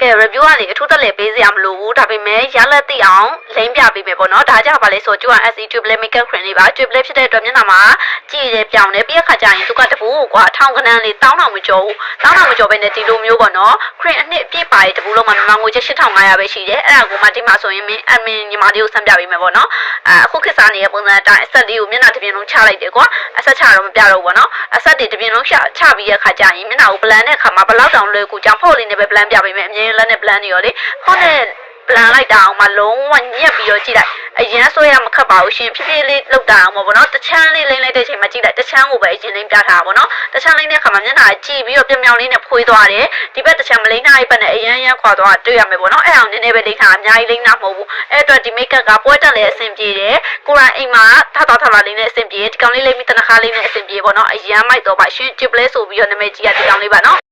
ကဲ review ကနေအထူးသက်လည်းပေးစရာမလိုဘူးဒါပေမဲ့ရလက်သိအောင်လိမ့်ပြပေးမယ်ပေါ့နော်ဒါကြောင့်ဗာလဲဆိုကျွမ်း SE triple makeup cream လေးပါ triple ဖြစ်တဲ့အတွက်မျက်နှာမှာကြည့်ရဲပြောင်းတယ်ပြီးရခါကျရင်သူကတပူကွာထောင်ကနန်းလေးတောင်းတောင်မကျော်ဘူးတောင်းတောင်မကျော်ပဲနဲ့ဒီလိုမျိုးပေါ့နော် cream အနှစ်အပြည့်ပါတဲ့တပူလုံးမှာမြန်မာငွေကျပ်8500ပဲရှိတယ်အဲ့ဒါကိုမှဒီမှာဆိုရင်အမင်းညီမလေးကိုဆန်းပြပေးမယ်ပေါ့နော်အခုခေတ်စားနေတဲ့ပုံစံအတိုင်းအဆက်လေးကိုမျက်နှာတစ်ပြင်လုံးချလိုက်တယ်ကွာအဆက်ချတော့မပြတော့ဘူးပေါ့နော်အဆက်တွေတစ်ပြင်လုံးချပြီးရခါကျရင်မျက်နှာကို blend တဲ့အခါမှာဘယ်လောက်တောင်လွယ်ကူကြောင်ဖို့လေးနဲ့ပဲ blend ပြပေးမယ်အမြင်လက်နဲ့ blend နေရောလေခုနဲ့ plan လိုက်တာအောင်မလုံးဝညက်ပြီးတော့ကြည့်လိုက်အရင်ဆွဲရမခက်ပါဘူးရှင်ဖြည်းဖြည်းလေးလောက်တာအောင်ပေါ့နော်တချမ်းလေးလိမ့်လိုက်တဲ့အချိန်မှာကြည့်လိုက်တချမ်းကိုပဲအရင်လိမ့်ပြထားတာပေါ့နော်တချမ်းလိမ့်တဲ့အခါမှာမျက်နှာကြည့်ပြီးတော့ပြောင်လေးနဲ့ဖွေးသွားတယ်ဒီဘက်တချမ်းမလိမ့်နိုင်ဘက်နဲ့အရင်ခွာသွားတွေ့ရမယ်ပေါ့နော်အဲ့အောင်နည်းနည်းပဲလိမ့်ထားအများကြီးလိမ့်တာမဟုတ်ဘူးအဲ့အတွက်ဒီ makeup ကပွဲတက်လည်းအဆင်ပြေတယ်ကိုရိုင်းအိမ်မှာထလေးနဲ့အဆင်ပြေဒီကောင်လေးလိမ့်ပြီးတနခါလေးနဲ့အဆင်ပြေပေါ့နော်အရင်မိုက်တော့ပါရှင် chip လဲဆိုပြီးတော့နာမည်ကြီးရဒီကောင်လေးပါနော်